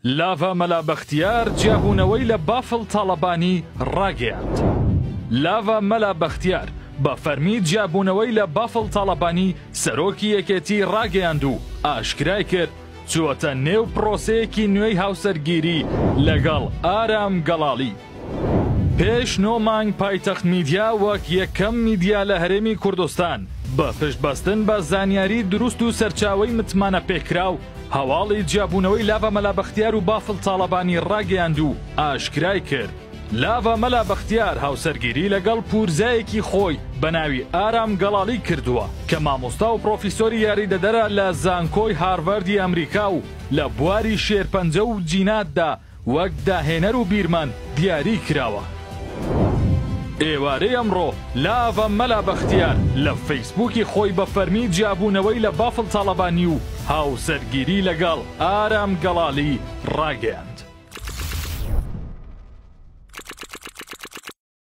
لاڤا مەلا بەختیار جیابوونەوەی لە بافڵ تاڵەبانی ڕاگەیاند. لاڤا مەلا بەختیار بە فەرمی جیابوونەوەی لە بافڵ تاڵەبانی سەرۆکی یەکێتی ڕاگەیاند و ئاشکرای کرد چووەتە نێو پرۆسەیەکی نوێی هاوسەرگیری لەگەڵ ئارام گەڵاڵی. پێش 9 مانگ پایتەخت میدیا وەک یەکەم میدیا لە هەرێمی کوردستان بە پشتبەستن بە زانیاری دروست و سەرچاوەی متمانە پێکراو هەواڵی جیابوونەوەی لاڤا مەلا بەختیار و بافڵ تاڵەبانی ڕاگەیاند و ئاشکرای کرد. لاڤا مەلا بەختیار هاوسەرگیری لەگەڵ پورزایەکی خۆی بە ناوی ئارام گەڵاڵی کردووە کە مامۆستا و پرۆفیسۆری یاریدەدەرە لە زانکۆی هارڤاردی ئەمریکا و لە بواری شێرپەنجە و جیناتدا وەک داهێنەر و بیرمان دیاری کراوە. ئێوارەی ئەمڕۆ لاڤا مەلا بەختیار لە فەیسبووکی خۆی بە فەرمی جیابوونەوەی لە بافڵ تاڵەبانی و هاوسەرگیری لەگەڵ ئارام گەڵاڵی ڕاگەیاند.